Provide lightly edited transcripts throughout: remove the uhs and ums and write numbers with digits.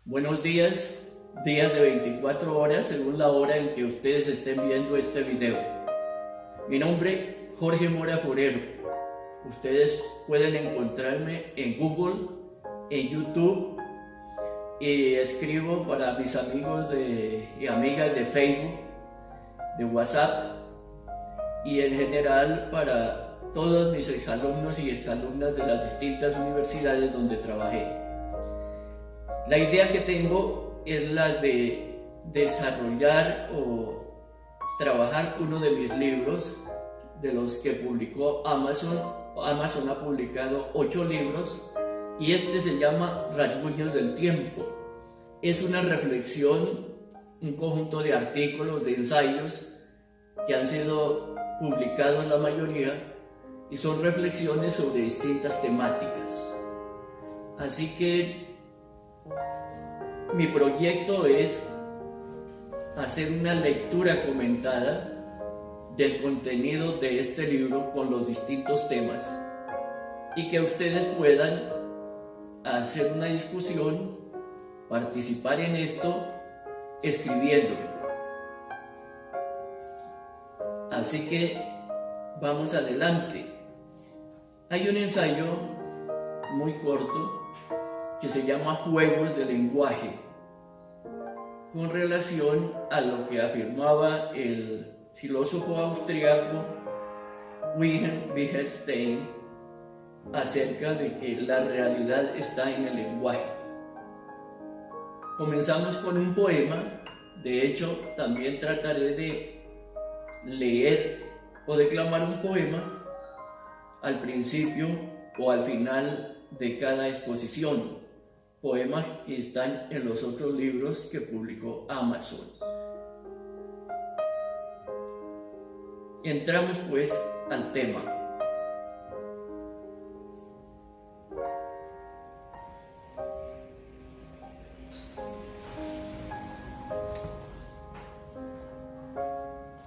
Buenos días, días de 24 horas según la hora en que ustedes estén viendo este video. Mi nombre, Jorge Mora Forero. Ustedes pueden encontrarme en Google, en YouTube, y escribo para mis amigos y amigas de Facebook, de WhatsApp, y en general para todos mis exalumnos y exalumnas de las distintas universidades donde trabajé. La idea que tengo es la de desarrollar o trabajar uno de mis libros, de los que publicó Amazon. Amazon ha publicado 8 libros y este se llama Rasguños del Tiempo. Es una reflexión, un conjunto de artículos, de ensayos que han sido publicados la mayoría y son reflexiones sobre distintas temáticas. Así que mi proyecto es hacer una lectura comentada del contenido de este libro con los distintos temas y que ustedes puedan hacer una discusión, participar en esto escribiéndolo. Así que vamos adelante. Hay un ensayo muy corto que se llama Juegos de lenguaje, con relación a lo que afirmaba el filósofo austriaco Wilhelm Wittgenstein acerca de que la realidad está en el lenguaje. Comenzamos con un poema. De hecho, también trataré de leer o declamar un poema al principio o al final de cada exposición, poemas que están en los otros libros que publicó Amazon. Entramos pues al tema.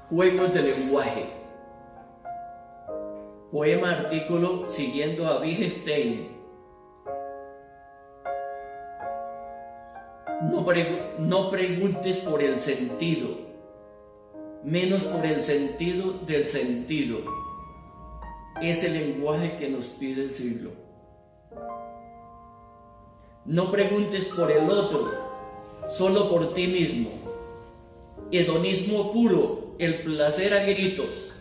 Juegos de lenguaje. Poema artículo siguiendo a Wittgenstein. No preguntes por el sentido, menos por el sentido del sentido. Es el lenguaje que nos pide el siglo. No preguntes por el otro, solo por ti mismo. Hedonismo puro, el placer a gritos,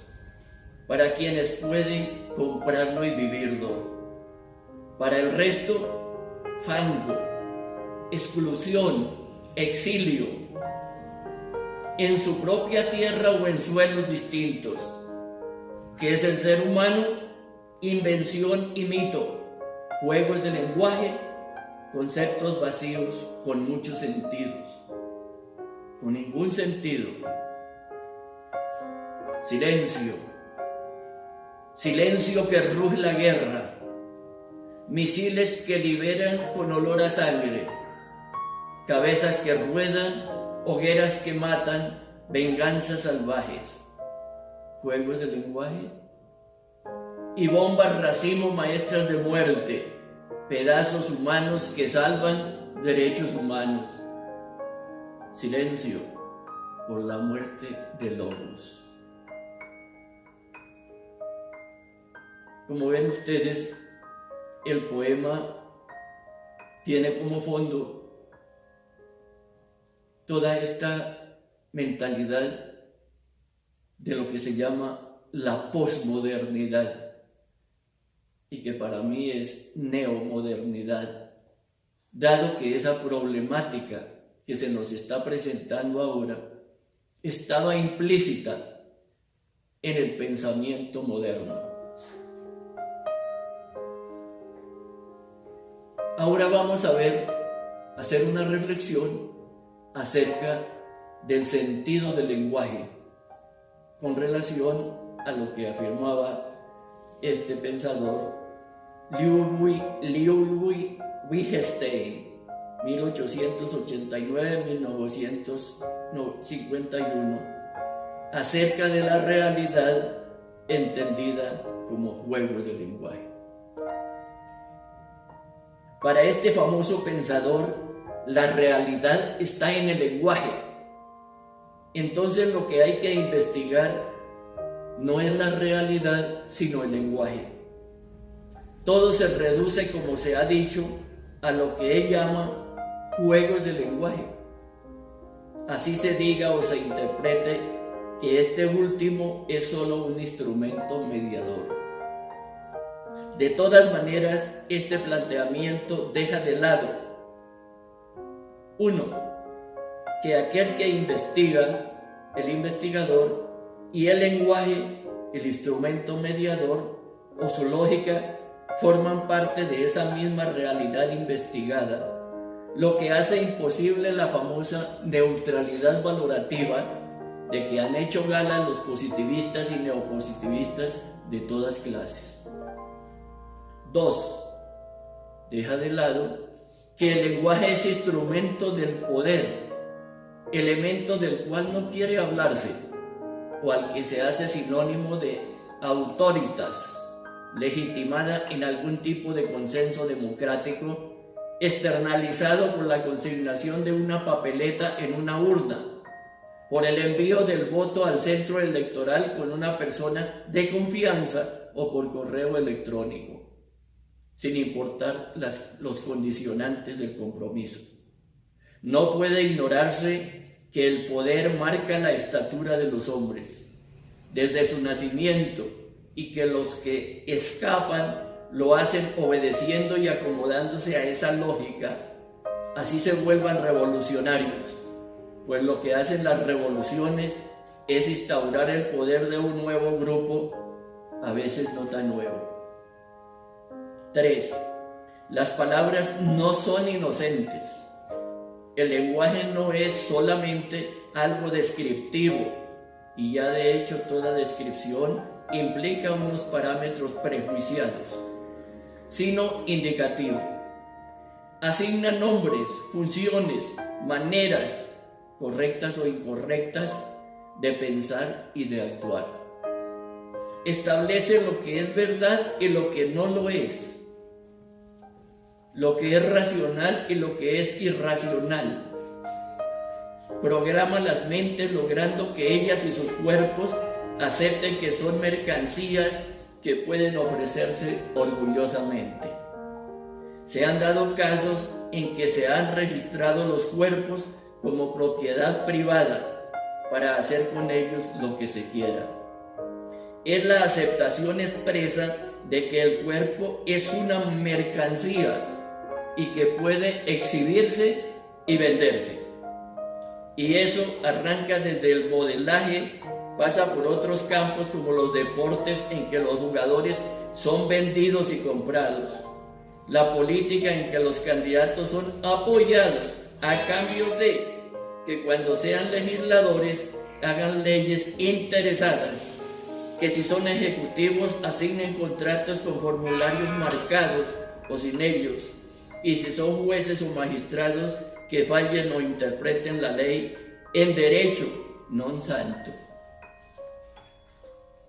para quienes pueden comprarlo y vivirlo. Para el resto, fango, exclusión, exilio, en su propia tierra o en suelos distintos. ¿Qué es el ser humano? Invención y mito, juegos de lenguaje, conceptos vacíos con muchos sentidos, con ningún sentido. Silencio, silencio que ruge la guerra, misiles que liberan con olor a sangre, cabezas que ruedan, hogueras que matan, venganzas salvajes, juegos de lenguaje, y bombas racimo maestras de muerte, pedazos humanos que salvan derechos humanos. Silencio por la muerte de lobos. Como ven ustedes, el poema tiene como fondo toda esta mentalidad de lo que se llama la posmodernidad y que para mí es neomodernidad, dado que esa problemática que se nos está presentando ahora estaba implícita en el pensamiento moderno. Ahora vamos a hacer una reflexión acerca del sentido del lenguaje con relación a lo que afirmaba este pensador Ludwig Wittgenstein, 1889-1951, acerca de la realidad entendida como juego de lenguaje. Para este famoso pensador, La realidad está en el lenguaje. Entonces lo que hay que investigar no es la realidad, sino el lenguaje. Todo se reduce, como se ha dicho, a lo que él llama juegos de lenguaje. Así se diga o se interprete que este último es solo un instrumento mediador. De todas maneras, este planteamiento deja de lado, 1, que aquel que investiga, el investigador, y el lenguaje, el instrumento mediador, o su lógica, forman parte de esa misma realidad investigada, lo que hace imposible la famosa neutralidad valorativa de que han hecho gala los positivistas y neopositivistas de todas clases. 2. Deja de lado que el lenguaje es instrumento del poder, elemento del cual no quiere hablarse, o al que se hace sinónimo de autoritas, legitimada en algún tipo de consenso democrático, externalizado por la consignación de una papeleta en una urna, por el envío del voto al centro electoral con una persona de confianza o por correo electrónico, sin importar los condicionantes del compromiso. No puede ignorarse que el poder marca la estatura de los hombres desde su nacimiento y que los que escapan lo hacen obedeciendo y acomodándose a esa lógica, así se vuelvan revolucionarios, pues lo que hacen las revoluciones es instaurar el poder de un nuevo grupo, a veces no tan nuevo. 3. Las palabras no son inocentes. El lenguaje no es solamente algo descriptivo, y ya de hecho toda descripción implica unos parámetros prejuiciados, sino indicativo. Asigna nombres, funciones, maneras, correctas o incorrectas, de pensar y de actuar. Establece lo que es verdad y lo que no lo es, lo que es racional y lo que es irracional. Programa las mentes logrando que ellas y sus cuerpos acepten que son mercancías que pueden ofrecerse orgullosamente. Se han dado casos en que se han registrado los cuerpos como propiedad privada para hacer con ellos lo que se quiera. Es la aceptación expresa de que el cuerpo es una mercancía y que puede exhibirse y venderse. Y eso arranca desde el modelaje, pasa por otros campos como los deportes en que los jugadores son vendidos y comprados, la política en que los candidatos son apoyados a cambio de que cuando sean legisladores hagan leyes interesadas, que si son ejecutivos asignen contratos con formularios marcados o sin ellos, y si son jueces o magistrados que fallen o interpreten la ley en derecho, non santo.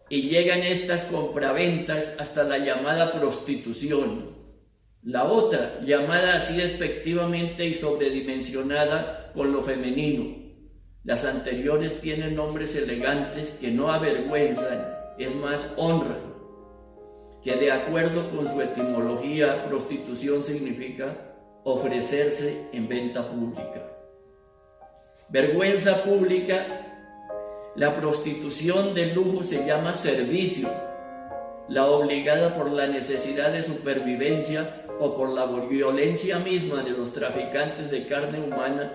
Y llegan estas compraventas hasta la llamada prostitución, la otra llamada así despectivamente y sobredimensionada con lo femenino. Las anteriores tienen nombres elegantes que no avergüenzan, es más, honran, que de acuerdo con su etimología, prostitución significa ofrecerse en venta pública. Vergüenza pública, la prostitución de lujo se llama servicio, la obligada por la necesidad de supervivencia o por la violencia misma de los traficantes de carne humana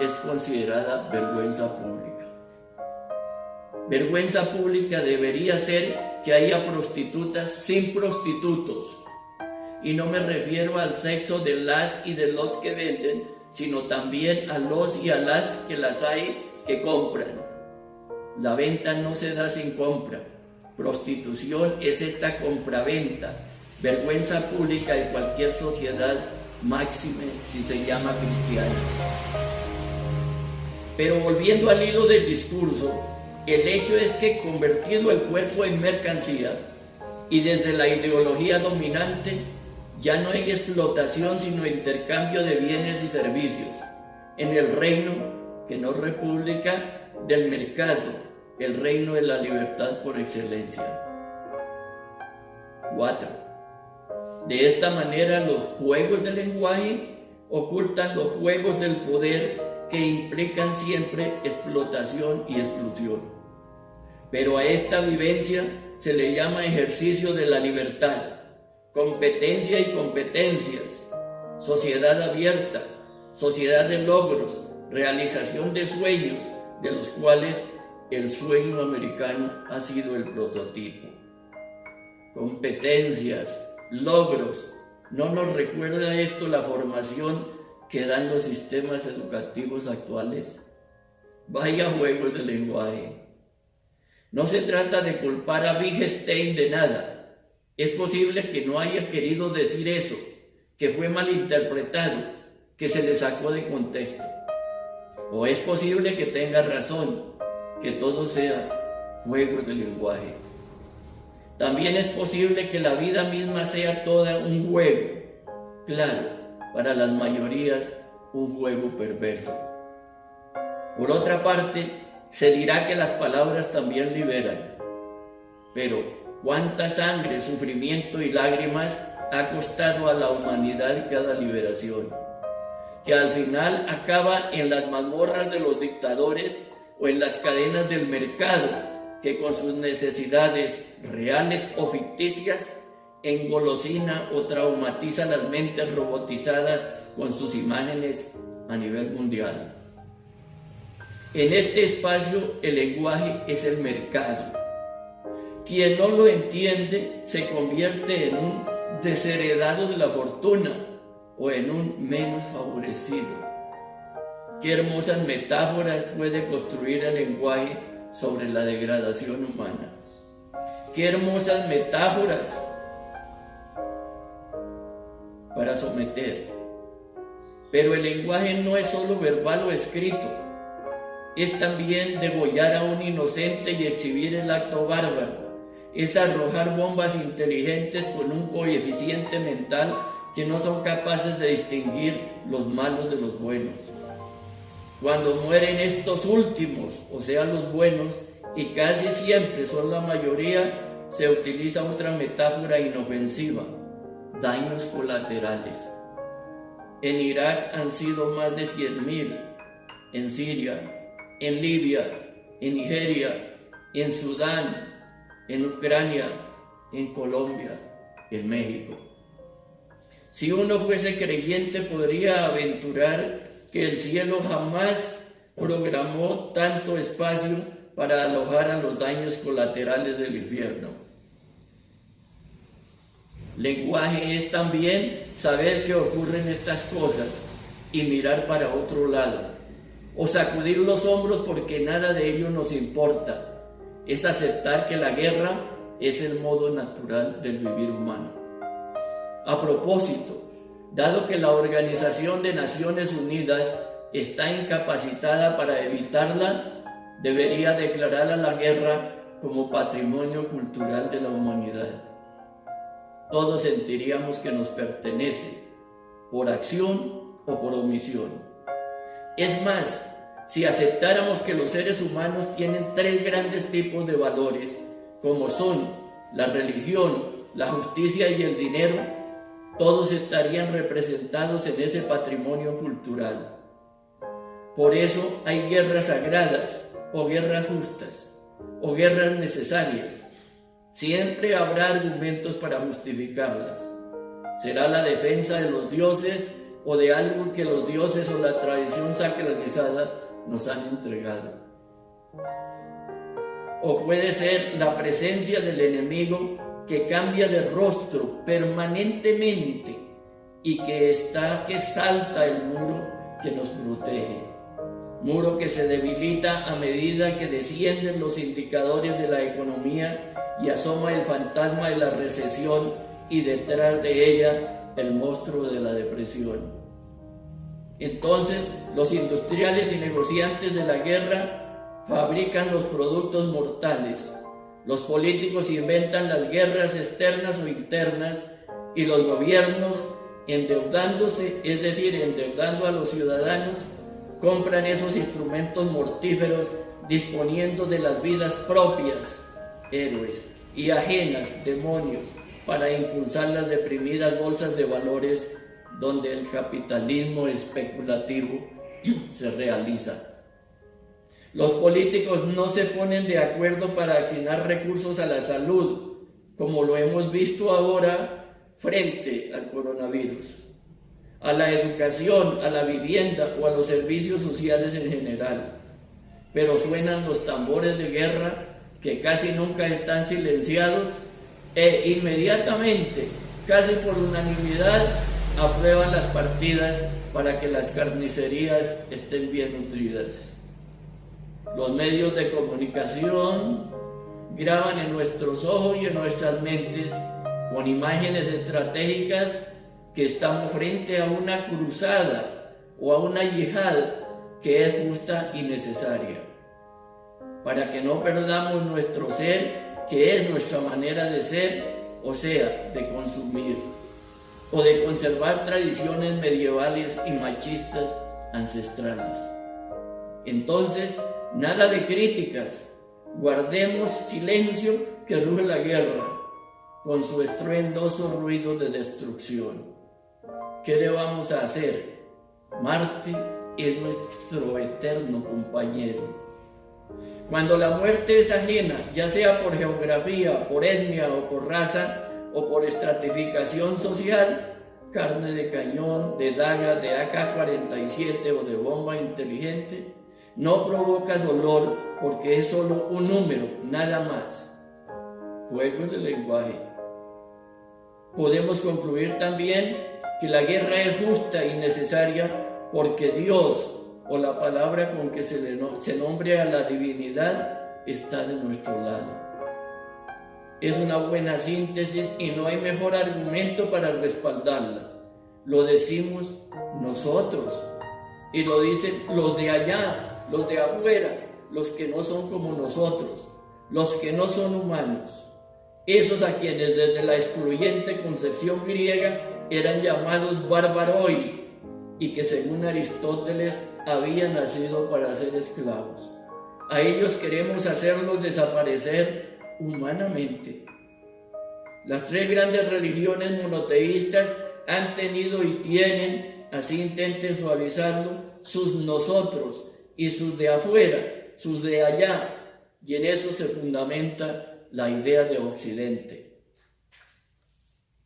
es considerada vergüenza pública. Vergüenza pública debería ser que haya prostitutas sin prostitutos. Y no me refiero al sexo de las y de los que venden, sino también a los y a las que las hay que compran. La venta no se da sin compra. Prostitución es esta compraventa. Vergüenza pública de cualquier sociedad, máxime si se llama cristiana. Pero volviendo al hilo del discurso, el hecho es que convertido el cuerpo en mercancía y desde la ideología dominante, ya no hay explotación sino intercambio de bienes y servicios. en el reino, que no república, del mercado, el reino de la libertad por excelencia. 4. De esta manera los juegos del lenguaje ocultan los juegos del poder que implican siempre explotación y exclusión. Pero a esta vivencia se le llama ejercicio de la libertad, competencia y competencias, sociedad abierta, sociedad de logros, realización de sueños, de los cuales el sueño americano ha sido el prototipo. Competencias, logros, ¿no nos recuerda esto la formación que dan los sistemas educativos actuales? Vaya juegos de lenguaje. No se trata de culpar a Wittgenstein de nada. Es posible que no haya querido decir eso, que fue malinterpretado, que se le sacó de contexto. O es posible que tenga razón, que todo sea juegos de lenguaje. También es posible que la vida misma sea toda un juego. Claro, para las mayorías, un juego perverso. Por otra parte, se dirá que las palabras también liberan. Pero, ¿cuánta sangre, sufrimiento y lágrimas ha costado a la humanidad cada liberación? Que al final acaba en las mazmorras de los dictadores o en las cadenas del mercado, que con sus necesidades reales o ficticias engolosina o traumatiza las mentes robotizadas con sus imágenes a nivel mundial. En este espacio el lenguaje es el mercado. Quien no lo entiende se convierte en un desheredado de la fortuna o en un menos favorecido. Qué hermosas metáforas puede construir el lenguaje sobre la degradación humana. Qué hermosas metáforas para someter. Pero el lenguaje no es solo verbal o escrito, es también degollar a un inocente y exhibir el acto bárbaro, es arrojar bombas inteligentes con un coeficiente mental que no son capaces de distinguir los malos de los buenos. Cuando mueren estos últimos, o sea los buenos, y casi siempre son la mayoría, se utiliza otra metáfora inofensiva: daños colaterales. En Irak han sido más de 100.000, en Siria, en Libia, en Nigeria, en Sudán, en Ucrania, en Colombia, en México. Si uno fuese creyente, podría aventurar que el cielo jamás programó tanto espacio para alojar a los daños colaterales del infierno. Lenguaje es también saber que ocurren estas cosas y mirar para otro lado, o sacudir los hombros porque nada de ello nos importa. Es aceptar que la guerra es el modo natural del vivir humano. A propósito, dado que la Organización de Naciones Unidas está incapacitada para evitarla, debería declarar a la guerra como patrimonio cultural de la humanidad. Todos sentiríamos que nos pertenece, por acción o por omisión. Es más, si aceptáramos que los seres humanos tienen 3 grandes tipos de valores, como son la religión, la justicia y el dinero, todos estarían representados en ese patrimonio cultural. Por eso hay guerras sagradas o guerras justas o guerras necesarias. Siempre habrá argumentos para justificarlas. Será la defensa de los dioses o de algo que los dioses o la tradición sacralizada nos han entregado. O puede ser la presencia del enemigo que cambia de rostro permanentemente y que salta el muro que nos protege. Muro que se debilita a medida que descienden los indicadores de la economía y asoma el fantasma de la recesión y detrás de ella el monstruo de la depresión. Entonces, los industriales y negociantes de la guerra fabrican los productos mortales. Los políticos inventan las guerras externas o internas y los gobiernos, endeudándose, es decir, endeudando a los ciudadanos, compran esos instrumentos mortíferos disponiendo de las vidas propias, héroes, y ajenas, demonios, para impulsar las deprimidas bolsas de valores donde el capitalismo especulativo se realiza. Los políticos no se ponen de acuerdo para asignar recursos a la salud, como lo hemos visto ahora frente al coronavirus, a la educación, a la vivienda o a los servicios sociales en general. Pero suenan los tambores de guerra que casi nunca están silenciados e inmediatamente, casi por unanimidad, aprueban las partidas para que las carnicerías estén bien nutridas. Los medios de comunicación graban en nuestros ojos y en nuestras mentes con imágenes estratégicas que estamos frente a una cruzada o a una yihad que es justa y necesaria, para que no perdamos nuestro ser, que es nuestra manera de ser, o sea, de consumir, o de conservar tradiciones medievales y machistas ancestrales. Entonces, nada de críticas, guardemos silencio que ruge la guerra, con su estruendoso ruido de destrucción. ¿Qué le vamos a hacer? Marte es nuestro eterno compañero. Cuando la muerte es ajena, ya sea por geografía, por etnia o por raza, o por estratificación social, carne de cañón, de daga, de AK-47 o de bomba inteligente, no provoca dolor porque es solo un número, nada más. Juegos de lenguaje. Podemos concluir también que la guerra es justa y necesaria porque Dios, o la palabra con que se nombre a la divinidad, está de nuestro lado. Es una buena síntesis y no hay mejor argumento para respaldarla. Lo decimos nosotros y lo dicen los de allá, los de afuera, los que no son como nosotros, los que no son humanos, esos a quienes desde la excluyente concepción griega eran llamados bárbaroi y que según Aristóteles habían nacido para ser esclavos. A ellos queremos hacerlos desaparecer humanamente. Las tres grandes religiones monoteístas han tenido y tienen, así intenten suavizarlo, sus nosotros y sus de afuera, sus de allá, y en eso se fundamenta la idea de Occidente.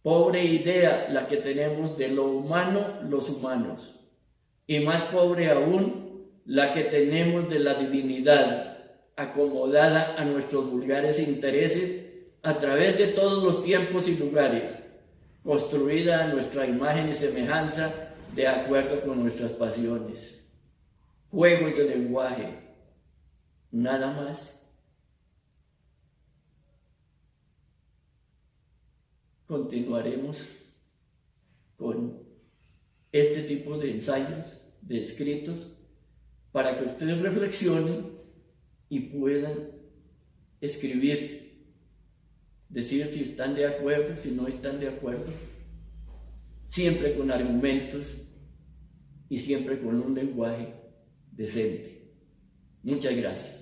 Pobre idea la que tenemos de lo humano, los humanos, y más pobre aún la que tenemos de la divinidad, acomodada a nuestros vulgares intereses a través de todos los tiempos y lugares, construida a nuestra imagen y semejanza de acuerdo con nuestras pasiones. Juegos de lenguaje, nada más. Continuaremos con este tipo de ensayos, de escritos, para que ustedes reflexionen y puedan escribir, decir si están de acuerdo, si no están de acuerdo, siempre con argumentos y siempre con un lenguaje decente. Muchas gracias.